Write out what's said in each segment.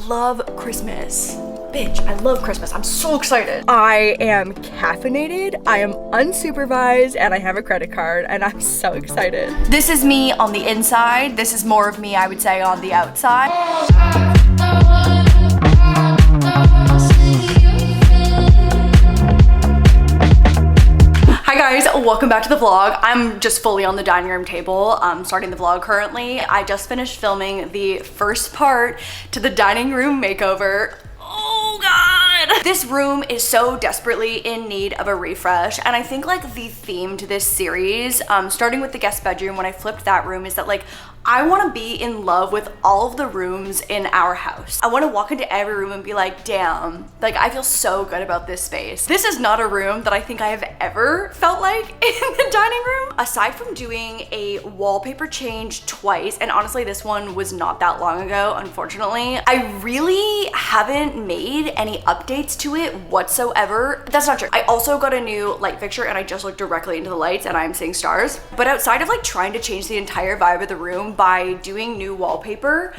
love Christmas. Bitch, I love Christmas. I'm so excited. I am caffeinated, I am unsupervised, and I have a credit card, and I'm so excited. This is me on the inside. This is more of me, I would say, on the outside. Hi guys, welcome back to the vlog. I'm just fully on the dining room table, starting the vlog currently. I just finished filming the first part to the dining room makeover. Oh God! This room is so desperately in need of a refresh, and I think like the theme to this series, starting with the guest bedroom when I flipped that room, is that like I want to be in love with all of the rooms in our house. I want to walk into every room and be like, damn, like I feel so good about this space. This is not a room that I think I have ever felt like in the dining room. Aside from doing a wallpaper change twice, and honestly this one was not that long ago, unfortunately, I really haven't made any updates to it whatsoever. That's not true. I also got a new light fixture and I just looked directly into the lights and I'm seeing stars. But outside of like trying to change the entire vibe of the room by doing new wallpaper,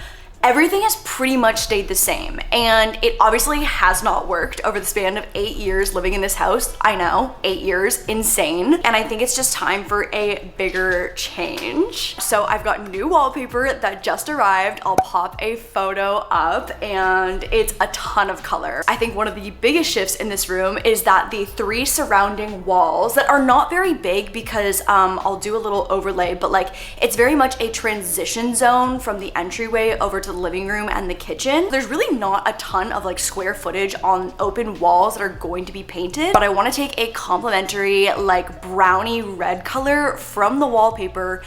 everything has pretty much stayed the same, and it obviously has not worked over the span of 8 years living in this house. I know, 8 years, insane. And I think it's just time for a bigger change. So I've got new wallpaper that just arrived. I'll pop a photo up and it's a ton of color. I think one of the biggest shifts in this room is that the 3 surrounding walls that are not very big, because I'll do a little overlay, but like it's very much a transition zone from the entryway over to the living room and the kitchen. There's really not a ton of like square footage on open walls that are going to be painted, but I want to take a complementary like brownie red color from the wallpaper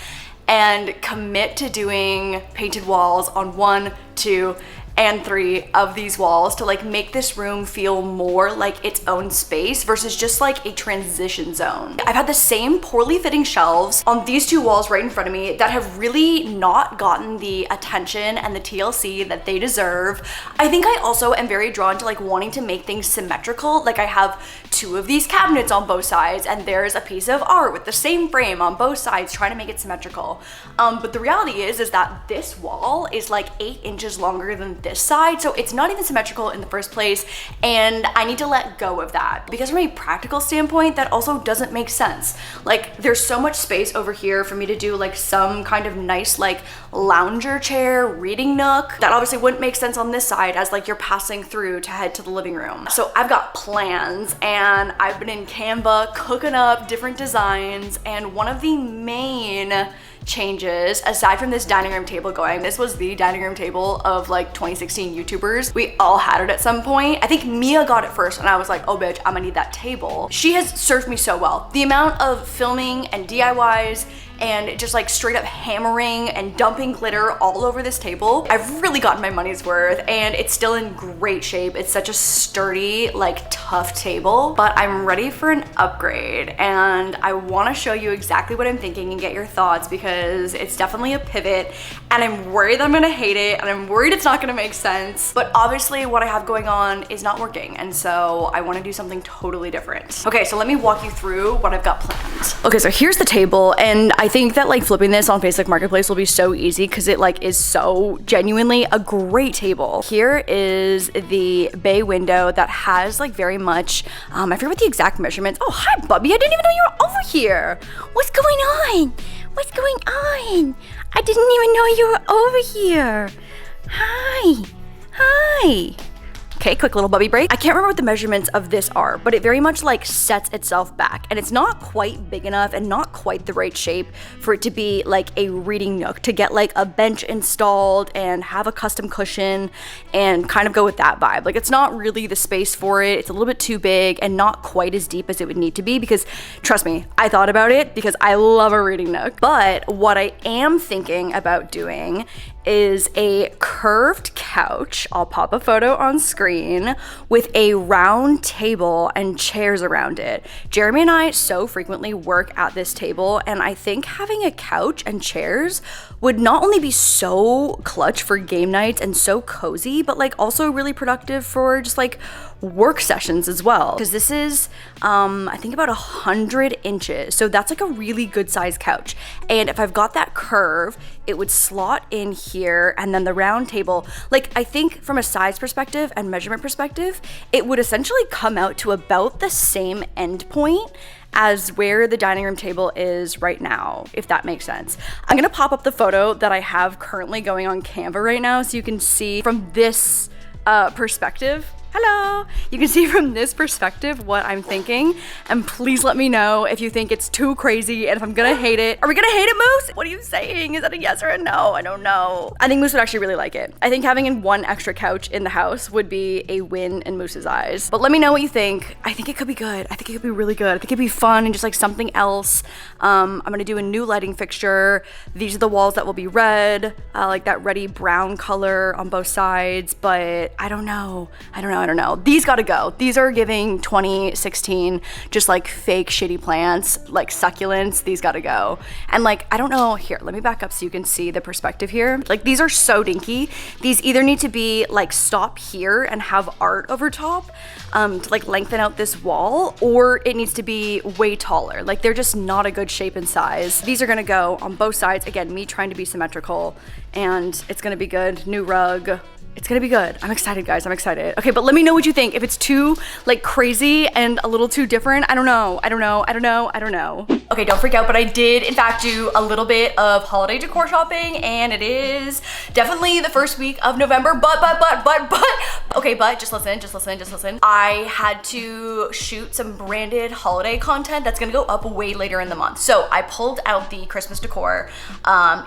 and commit to doing painted walls on 1, 2, and 3 of these walls to like make this room feel more like its own space versus just like a transition zone. I've had the same poorly fitting shelves on these 2 walls right in front of me that have really not gotten the attention and the TLC that they deserve. I think I also am very drawn to like wanting to make things symmetrical. Like I have 2 of these cabinets on both sides and there's a piece of art with the same frame on both sides, trying to make it symmetrical. But the reality is that this wall is like 8 inches longer than this side, so it's not even symmetrical in the first place, and I need to let go of that because from a practical standpoint that also doesn't make sense. Like there's so much space over here for me to do like some kind of nice like lounger chair reading nook that obviously wouldn't make sense on this side as like you're passing through to head to the living room. So I've got plans and I've been in Canva cooking up different designs, and one of the main changes aside from this dining room table going, this was the dining room table of like 2016 YouTubers. We all had it at some point. I think Mia got it first and I was like, oh bitch, I'm gonna need that table. She has served me so well. The amount of filming and DIYs and just like straight up hammering and dumping glitter all over this table, I've really gotten my money's worth, and it's still in great shape. It's such a sturdy, like tough table, but I'm ready for an upgrade and I want to show you exactly what I'm thinking and get your thoughts because it's definitely a pivot and I'm worried that I'm gonna hate it and I'm worried it's not gonna make sense, but obviously what I have going on is not working, and so I want to do something totally different. Okay, so let me walk you through what I've got planned. Okay, so here's the table, and I think that like flipping this on Facebook Marketplace will be so easy because it like is so genuinely a great table. Here is the bay window that has like very much, I forget what the exact measurements. Oh, hi Bubby, I didn't even know you were over here. What's going on? What's going on? I didn't even know you were over here. Hi, hi. Okay, quick little bubby break. I can't remember what the measurements of this are, but it very much like sets itself back, and it's not quite big enough and not quite the right shape for it to be like a reading nook, to get like a bench installed and have a custom cushion and kind of go with that vibe. Like it's not really the space for it. It's a little bit too big and not quite as deep as it would need to be, because trust me, I thought about it because I love a reading nook. But what I am thinking about doing is a curved couch. I'll pop a photo on screen with a round table and chairs around it. Jeremy and I so frequently work at this table, and I think having a couch and chairs would not only be so clutch for game nights and so cozy, but like also really productive for just like work sessions as well. Because this is, I think about 100 inches. So that's like a really good size couch. And if I've got that curve, it would slot in here, and then the round table, like I think from a size perspective and measurement perspective, it would essentially come out to about the same end point as where the dining room table is right now, if that makes sense. I'm gonna pop up the photo that I have currently going on Canva right now so you can see from this perspective. Hello! You can see from this perspective what I'm thinking, and please let me know if you think it's too crazy and if I'm gonna hate it. Are we gonna hate it, Moose? What are you saying? Is that a yes or a no? I don't know. I think Moose would actually really like it. I think having one extra couch in the house would be a win in Moose's eyes. But let me know what you think. I think it could be good. I think it could be really good. I think it'd be fun and just like something else. I'm gonna do a new lighting fixture. These are the walls that will be red, like that reddy brown color on both sides, but I don't know. I don't know. These gotta go. These are giving 2016, just like fake shitty plants, like succulents. These gotta go. And like, I don't know, here, let me back up so you can see the perspective here. Like these are so dinky. These either need to be like stop here and have art over top to like lengthen out this wall, or it needs to be way taller. Like they're just not a good shape and size. These are gonna go on both sides. Again, me trying to be symmetrical, and it's gonna be good. New rug. It's gonna be good. I'm excited, guys. I'm excited. Okay, but let me know what you think. If it's too like crazy and a little too different, I don't know. Okay, don't freak out, but I did in fact do a little bit of holiday decor shopping, and it is definitely the first week of November, but, okay, but just listen. I had to shoot some branded holiday content that's gonna go up way later in the month. So I pulled out the Christmas decor,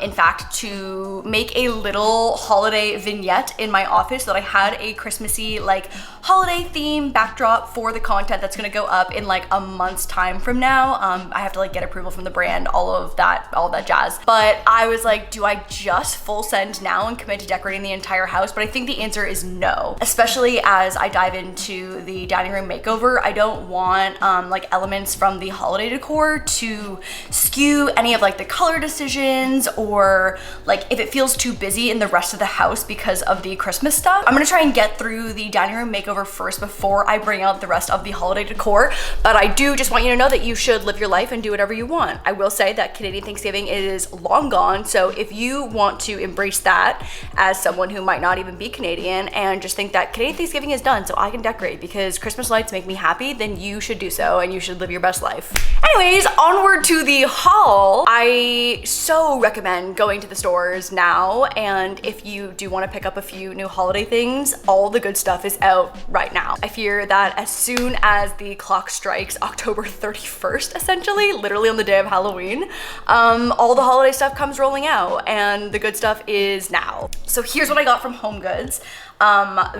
in fact, to make a little holiday vignette in my office so that I had a Christmassy like holiday theme backdrop for the content that's gonna go up in like a month's time from now. I have to like get approval from the brand, all of that jazz. But I was like, do I just full send now and commit to decorating the entire house? But I think the answer is no, especially as I dive into the dining room makeover. I don't want like elements from the holiday decor to skew any of like the color decisions, or like if it feels too busy in the rest of the house because of the Christmas stuff. I'm gonna try and get through the dining room makeover first before I bring out the rest of the holiday decor. But I do just want you to know that you should live your life and do whatever you want. I will say that Canadian Thanksgiving is long gone, so if you want to embrace that as someone who might not even be Canadian and just think that Canadian Thanksgiving is done so I can decorate because Christmas lights make me happy, then you should do so and you should live your best life. Anyways, onward to the haul. I so recommend going to the stores now, and if you do want to pick up a few new holiday things, all the good stuff is out right now. I fear that as soon as the clock strikes October 31st, essentially, literally on the day of Halloween, all the holiday stuff comes rolling out, and the good stuff is now. So here's what I got from HomeGoods.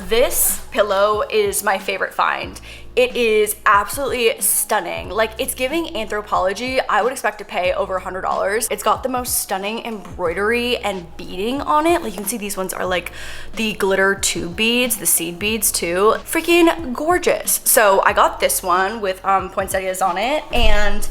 This pillow is my favorite find. It is absolutely stunning. Like, it's giving Anthropology. I would expect to pay over $100. It's got the most stunning embroidery and beading on it. Like, you can see these ones are like the glitter tube beads, the seed beads too. Freaking gorgeous. So I got this one with poinsettias on it, and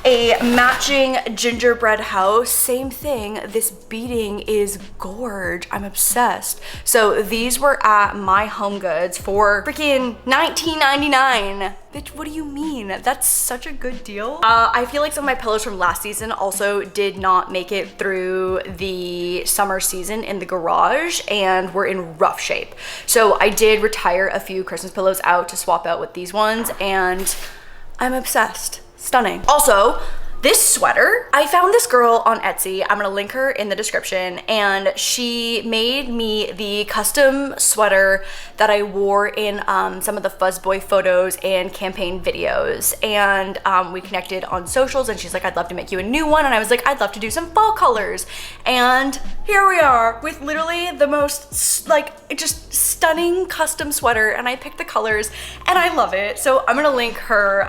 a matching gingerbread house. Same thing. This beading is gorge. I'm obsessed. So these were at my HomeGoods for freaking $19.99. Bitch, what do you mean? That's such a good deal. I feel like some of my pillows from last season also did not make it through the summer season in the garage and were in rough shape. So I did retire a few Christmas pillows out to swap out with these ones, and I'm obsessed. Stunning. Also, this sweater, I found this girl on Etsy. I'm gonna link her in the description, and she made me the custom sweater that I wore in some of the fuzzboy photos and campaign videos. And we connected on socials, and she's like, I'd love to make you a new one. And I was like, I'd love to do some fall colors. And here we are with literally the most like just stunning custom sweater, and I picked the colors and I love it. So I'm gonna link her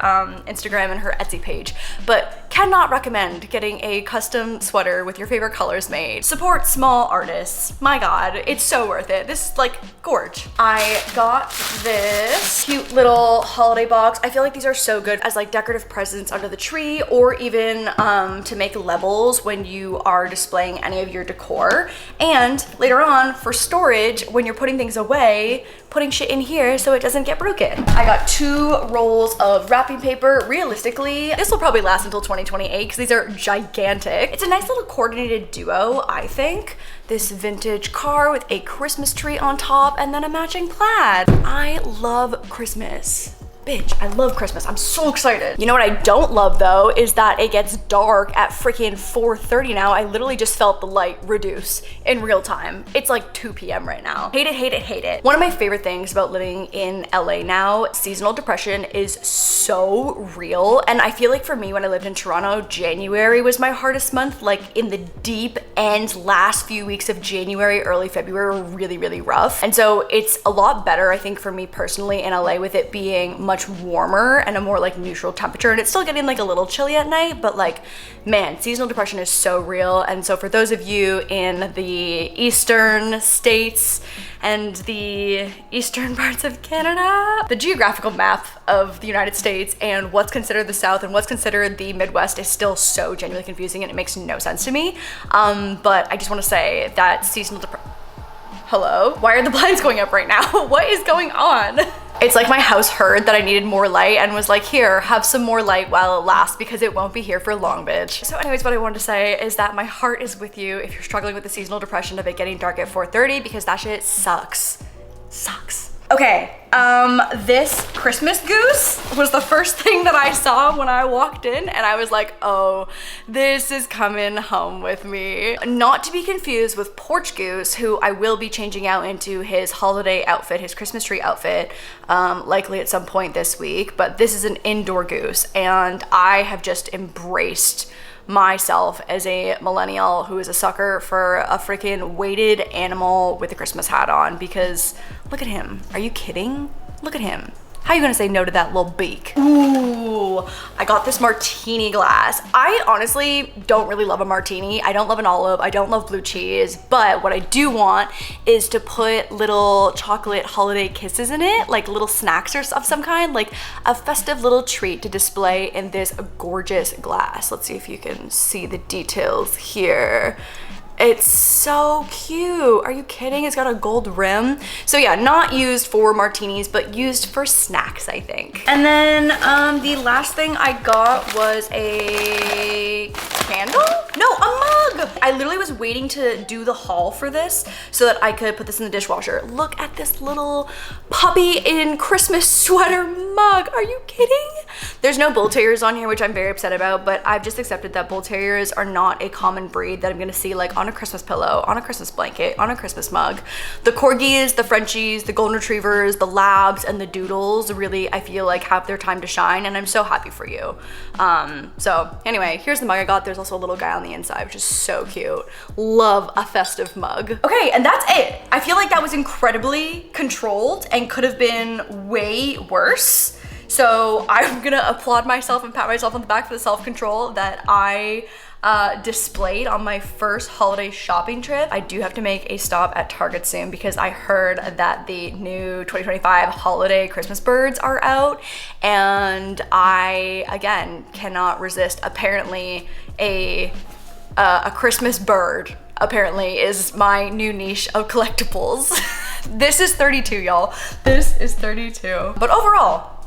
Instagram and her Etsy page, but cannot recommend getting a custom sweater with your favorite colors made. Support small artists. My God, it's so worth it. This is like gorge. I got this cute little holiday box. I feel like these are so good as like decorative presents under the tree, or even to make labels when you are displaying any of your decor. And later on for storage, when you're putting things away, putting shit in here so it doesn't get broken. I got 2 rolls of wrapping paper. Realistically, this will probably last until 2028 because these are gigantic. It's a nice little coordinated duo, I think. This vintage car with a Christmas tree on top and then a matching plaid. I love Christmas. Bitch, I love Christmas. I'm so excited. You know what I don't love though is that it gets dark at freaking 4:30 now. I literally just felt the light reduce in real time. It's like 2 p.m. right now. Hate it, hate it, hate it. One of my favorite things about living in LA now, seasonal depression is so real. And I feel like for me, when I lived in Toronto, January was my hardest month. Like in the deep end, last few weeks of January, early February were really, really rough. And so it's a lot better, I think, for me personally in LA with it being much warmer and a more like neutral temperature, and it's still getting like a little chilly at night, but like, man, seasonal depression is so real. And so for those of you in the eastern states and the eastern parts of Canada, the geographical map of the United States and what's considered the South and what's considered the Midwest is still so genuinely confusing, and it makes no sense to me. But I just want to say that seasonal depression. Hello? Why are the blinds going up right now? What is going on? It's like my house heard that I needed more light and was like, here, have some more light while it lasts because it won't be here for long, bitch. So anyways, what I wanted to say is that my heart is with you if you're struggling with the seasonal depression of it getting dark at 4:30, because that shit sucks. Sucks. Okay, this Christmas goose was the first thing that I saw when I walked in, and I was like, oh, this is coming home with me. Not to be confused with porch goose, who I will be changing out into his holiday outfit, his Christmas tree outfit, likely at some point this week, but this is an indoor goose, and I have just embraced myself as a millennial who is a sucker for a freaking weighted animal with a Christmas hat on, because look at him. Are you kidding? Look at him. How are you gonna say no to that little beak? Ooh, I got this martini glass. I honestly don't really love a martini. I don't love an olive. I don't love blue cheese. But what I do want is to put little chocolate holiday kisses in it, like little snacks or of some kind, like a festive little treat to display in this gorgeous glass. Let's see if you can see the details here. It's so cute. Are you kidding? It's got a gold rim. So yeah, not used for martinis, but used for snacks, I think. And then the last thing I got was a candle? No, a mug. I literally was waiting to do the haul for this so that I could put this in the dishwasher. Look at this little puppy in Christmas sweater mug. Are you kidding? There's no bull terriers on here, which I'm very upset about, but I've just accepted that bull terriers are not a common breed that I'm gonna see like on a Christmas pillow, on a Christmas blanket, on a Christmas mug. The corgis, the Frenchies, the golden retrievers, the labs, and the doodles really, I feel like, have their time to shine, and I'm so happy for you. So anyway, here's the mug I got. There's also a little guy on the inside, which is so cute. Love a festive mug. Okay, and that's it. I feel like that was incredibly controlled and could have been way worse. So I'm gonna applaud myself and pat myself on the back for the self-control that I displayed on my first holiday shopping trip. I do have to make a stop at Target soon because I heard that the new 2025 holiday Christmas birds are out, and I, again, cannot resist. Apparently a Christmas bird apparently is my new niche of collectibles. This is 32, y'all. This is 32. But overall,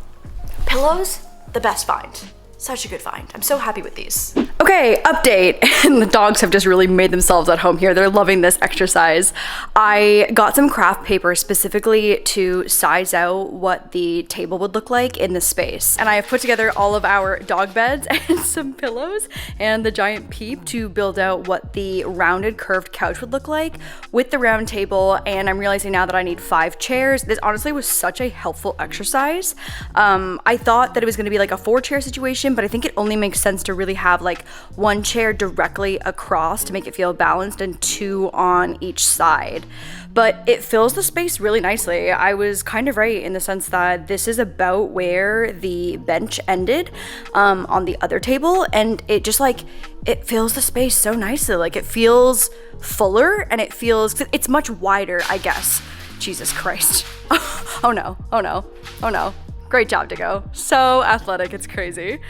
pillows, the best find. Such a good find. I'm so happy with these. Okay, update. And the dogs have just really made themselves at home here. They're loving this exercise. I got some craft paper specifically to size out what the table would look like in the space. And I have put together all of our dog beds and some pillows and the giant peep to build out what the rounded curved couch would look like with the round table. And I'm realizing now that I need 5 chairs. This honestly was such a helpful exercise. I thought that it was gonna be like a 4-chair situation, but I think it only makes sense to really have like one chair directly across to make it feel balanced and two on each side. But it fills the space really nicely. I was kind of right in the sense that this is about where the bench ended on the other table, and it just like, it fills the space so nicely. Like, it feels fuller and it's much wider, I guess. Jesus Christ. Oh no, oh no, oh no. Great job, Decor. So athletic, it's crazy.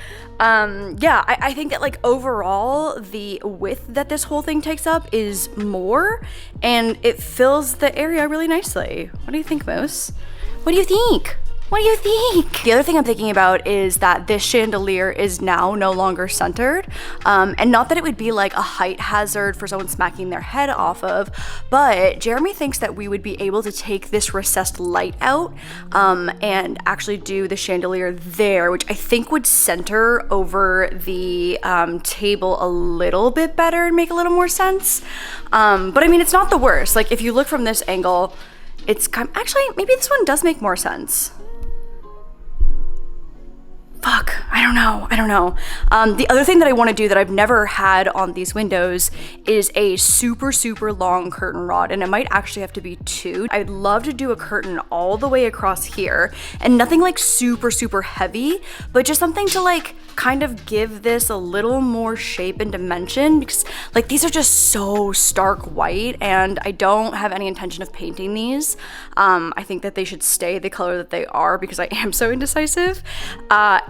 Yeah, I think that like overall the width that this whole thing takes up is more, and it fills the area really nicely. What do you think, Moose? What do you think? What do you think? The other thing I'm thinking about is that this chandelier is now no longer centered. And not that it would be like a height hazard for someone smacking their head off of, but Jeremy thinks that we would be able to take this recessed light out and actually do the chandelier there, which I think would center over the table a little bit better and make a little more sense. But I mean, it's not the worst. Like, if you look from this angle, it's actually, maybe this one does make more sense. Fuck, I don't know. The other thing that I want to do that I've never had on these windows is a super, super long curtain rod, and it might actually have to be two. I'd love to do a curtain all the way across here, and nothing like super, super heavy, but just something to like kind of give this a little more shape and dimension, because like these are just so stark white and I don't have any intention of painting these. I think that they should stay the color that they are because I am so indecisive.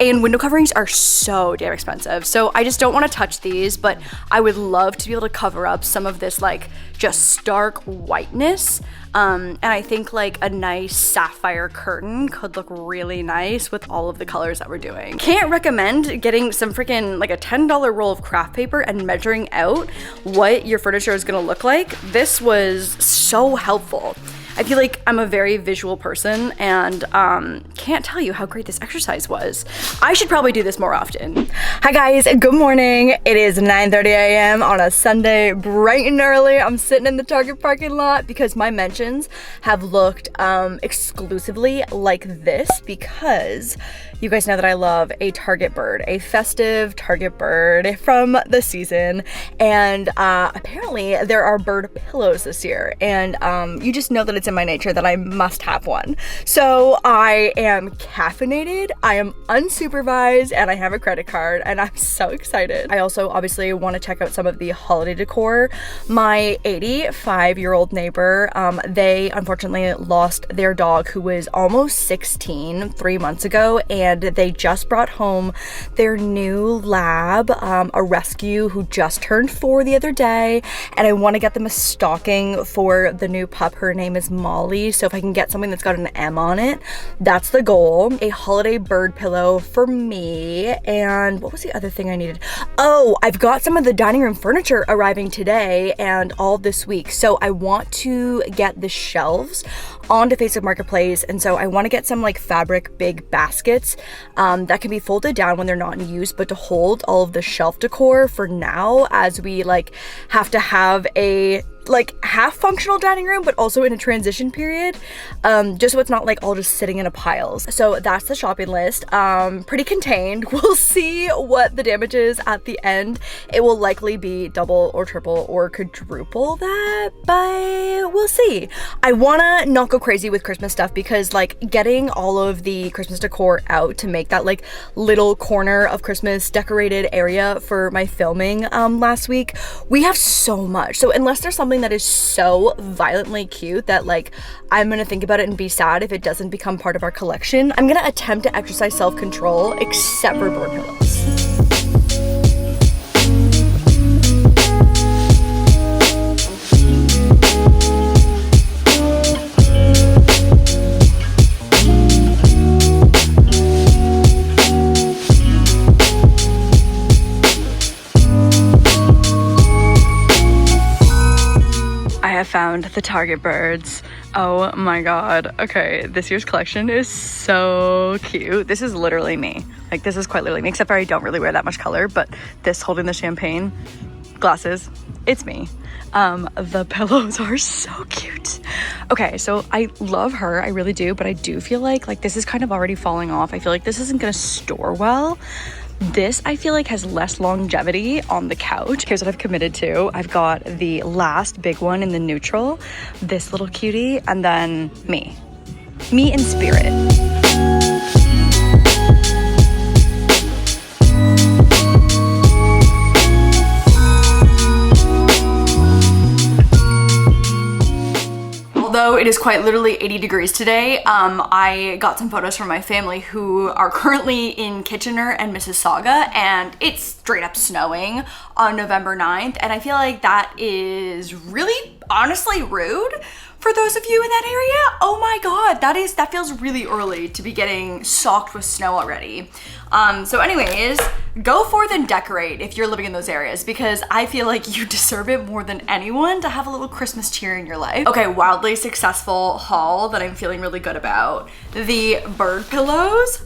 And window coverings are so damn expensive, so I just don't want to touch these, but I would love to be able to cover up some of this like just stark whiteness. And I think like a nice sapphire curtain could look really nice with all of the colors that we're doing. Can't recommend getting some freaking like a $10 roll of craft paper and measuring out what your furniture is gonna look like. This was so helpful. I feel like I'm a very visual person and can't tell you how great this exercise was. I should probably do this more often. Hi guys, good morning. It is 9:30 a.m. on a Sunday, bright and early. I'm sitting in the Target parking lot because my mentions have looked exclusively like this, because you guys know that I love a Target bird, a festive Target bird from the season. And apparently there are bird pillows this year, and you just know that it's in my nature that I must have one. So I am caffeinated, I am unsupervised, and I have a credit card, and I'm so excited. I also obviously want to check out some of the holiday decor. My 85-year-old neighbor, they unfortunately lost their dog who was almost 16 3 months ago, and they just brought home their new lab, a rescue who just turned 4 the other day, and I want to get them a stocking for the new pup. Her name is Molly, so if I can get something that's got an M on it, that's the goal. A holiday bird pillow for me, and what was the other thing I needed? Oh, I've got some of the dining room furniture arriving today and all this week, so I want to get the shelves onto Facebook Marketplace, and so I want to get some like fabric big baskets that can be folded down when they're not in use, but to hold all of the shelf decor for now, as we like have to have a like half functional dining room, but also in a transition period, just so it's not like all just sitting in a piles. So that's the shopping list. Pretty contained. We'll see what the damage is at the end. It will likely be double or triple or quadruple that, but we'll see. I wanna not go crazy with Christmas stuff, because like getting all of the Christmas decor out to make that like little corner of Christmas decorated area for my filming last week, we have so much. So unless there's something that is so violently cute that like I'm gonna think about it and be sad if it doesn't become part of our collection, I'm gonna attempt to exercise self-control, except for bird pillows. I have found the Target birds. Oh my god. Okay, this year's collection is so cute. This is literally me. Like, this is quite literally me, except for I don't really wear that much color, but this holding the champagne glasses, it's me. The pillows are so cute. Okay, so I love her, I really do, but I do feel like this is kind of already falling off. I feel like this isn't gonna store well, This I feel like has less longevity on the couch. Here's what I've committed to. I've got the last big one in the neutral, this little cutie, and then me in spirit. Although it is quite literally 80 degrees today, I got some photos from my family who are currently in Kitchener and Mississauga, and it's straight up snowing on November 9th, and I feel like that is really honestly rude for those of you in that area. Oh my god, that feels really early to be getting socked with snow already. So anyways, go forth and decorate if you're living in those areas, because I feel like you deserve it more than anyone to have a little Christmas cheer in your life. Okay, wildly successful haul that I'm feeling really good about. The bird pillows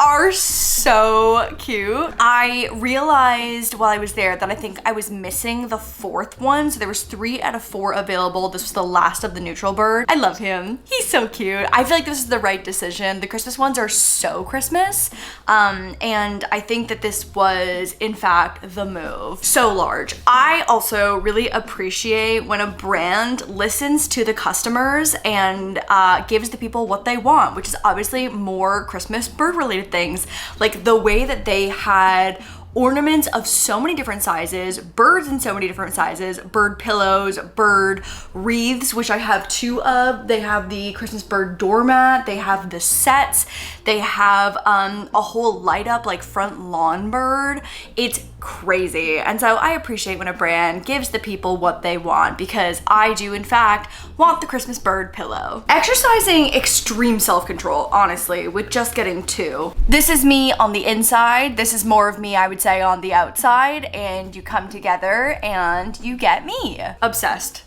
are so cute. I realized while I was there that I think I was missing the fourth one. So there was 3 out of 4 available. This was the last of the neutral bird. I love him. He's so cute. I feel like this is the right decision. The Christmas ones are so Christmas. And I think that this was in fact the move. So large. I also really appreciate when a brand listens to the customers and gives the people what they want, which is obviously more Christmas bird related things. Like the way that they had ornaments of so many different sizes, birds in so many different sizes, bird pillows, bird wreaths, which I have 2 of. They have the Christmas bird doormat, they have the sets, they have a whole light up like front lawn bird. It's crazy. And so I appreciate when a brand gives the people what they want, because I do in fact want the Christmas bird pillow. Exercising extreme self-control, honestly, with just getting 2. This is me on the inside. This is more of me, I would say, on the outside, and you come together and you get me. Obsessed.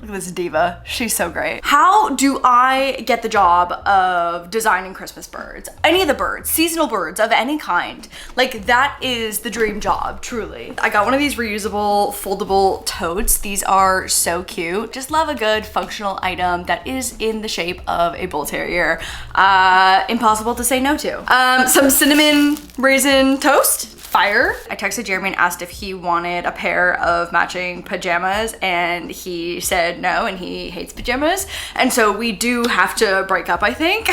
Look at this diva. She's so great. How do I get the job of designing Christmas birds? Any of the birds, seasonal birds of any kind. Like that is the dream job, truly. I got one of these reusable foldable totes. These are so cute. Just love a good functional item that is in the shape of a bull terrier. Impossible to say no to. Some cinnamon raisin toast. Fire. I texted Jeremy and asked if he wanted a pair of matching pajamas, and he said no, and he hates pajamas. And so we do have to break up, I think.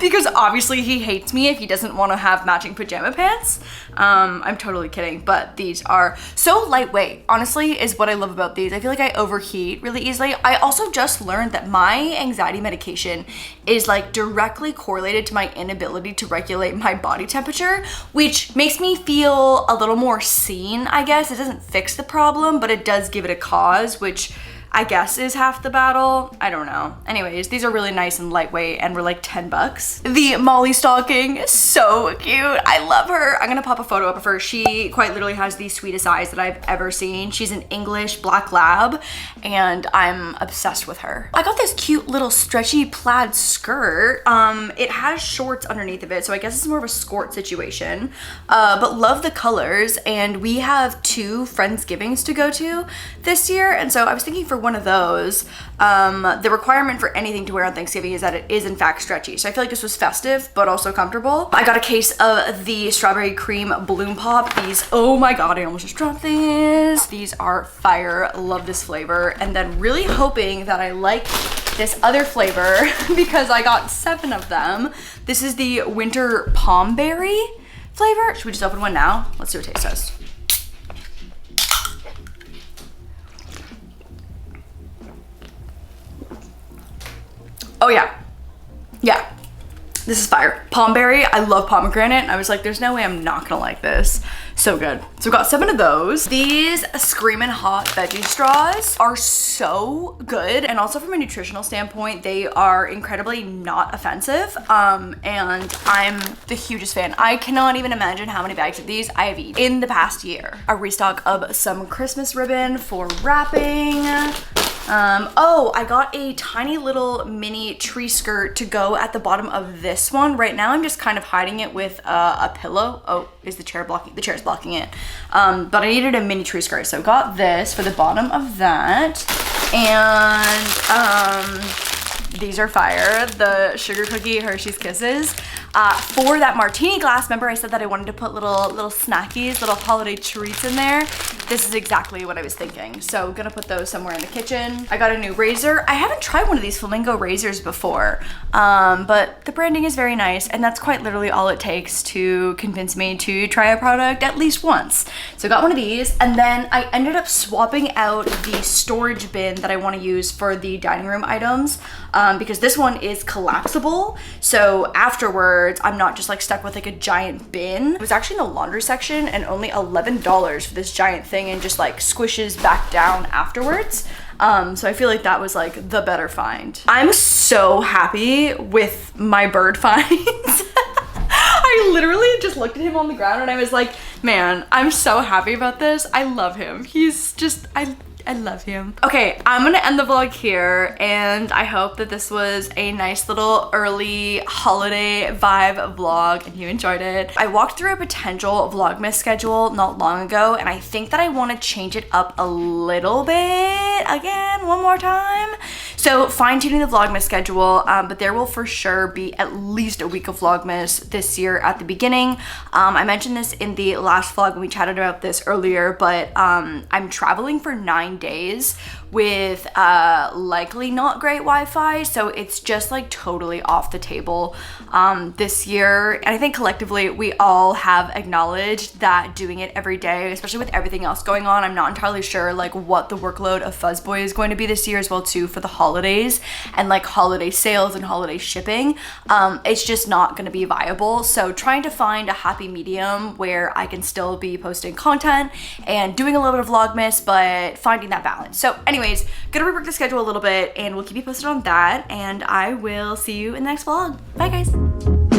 Because obviously he hates me if he doesn't want to have matching pajama pants. I'm totally kidding, but these are so lightweight, honestly, is what I love about these. I feel like I overheat really easily. I also just learned that my anxiety medication is like directly correlated to my inability to regulate my body temperature, which makes me feel a little more seen, I guess. It doesn't fix the problem, but it does give it a cause, which I guess is half the battle. I don't know. Anyways, these are really nice and lightweight and were like 10 bucks. The Molly stocking is so cute. I love her. I'm gonna pop a photo up of her. She quite literally has the sweetest eyes that I've ever seen. She's an English black lab and I'm obsessed with her. I got this cute little stretchy plaid skirt. It has shorts underneath of it, so I guess it's more of a skirt situation. But love the colors, and we have 2 Friendsgivings to go to this year, and so I was thinking for one of those, the requirement for anything to wear on Thanksgiving is that it is in fact stretchy. So I feel like this was festive, but also comfortable. I got a case of the strawberry cream bloom pop. These, oh my God, I almost just dropped these. These are fire, love this flavor. And then really hoping that I like this other flavor because I got 7 of them. This is the winter palm berry flavor. Should we just open one now? Let's do a taste test. Oh yeah, yeah, this is fire. Palm berry, I love pomegranate. I was like, there's no way I'm not gonna like this. So good. So we got 7 of those. These Screamin' Hot veggie straws are so good. And also from a nutritional standpoint, they are incredibly not offensive. And I'm the hugest fan. I cannot even imagine how many bags of these I have eaten in the past year. A restock of some Christmas ribbon for wrapping. Oh, I got a tiny little mini tree skirt to go at the bottom of this one. Right now I'm just kind of hiding it with a pillow. Oh, is the chair blocking? The chair's blocking it. But I needed a mini tree skirt, so got this for the bottom of that. And These are fire. The sugar cookie Hershey's Kisses. For that martini glass, remember I said that I wanted to put little snackies, little holiday treats in there? This is exactly what I was thinking. So gonna put those somewhere in the kitchen. I got a new razor. I haven't tried one of these flamingo razors before, but the branding is very nice, and that's quite literally all it takes to convince me to try a product at least once. So I got one of these, and then I ended up swapping out the storage bin that I want to use for the dining room items, because this one is collapsible. So afterwards, I'm not just like stuck with like a giant bin. It was actually in the laundry section and only $11 for this giant thing, and just like squishes back down afterwards. So I feel like that was like the better find. I'm so happy with my bird finds. I literally just looked at him on the ground and I was like, man, I'm so happy about this. I love him. He's just, I love him. Okay, I'm gonna end the vlog here, and I hope that this was a nice little early holiday vibe vlog and you enjoyed it. I walked through a potential vlogmas schedule not long ago, and I think that I want to change it up a little bit again, one more time. So fine-tuning the vlogmas schedule, but there will for sure be at least a week of vlogmas this year at the beginning. I mentioned this in the last vlog when we chatted about this earlier, but I'm traveling for 9 days with likely not great Wi-Fi, so it's just like totally off the table this year. And I think collectively we all have acknowledged that doing it every day, especially with everything else going on, I'm not entirely sure like what the workload of fuzzboy is going to be this year as well too, for the holidays and like holiday sales and holiday shipping. It's just not going to be viable. So trying to find a happy medium where I can still be posting content and doing a little bit of vlogmas, but finding that balance. So anyways, gonna rework the schedule a little bit, and we'll keep you posted on that, and I will see you in the next vlog. Bye guys.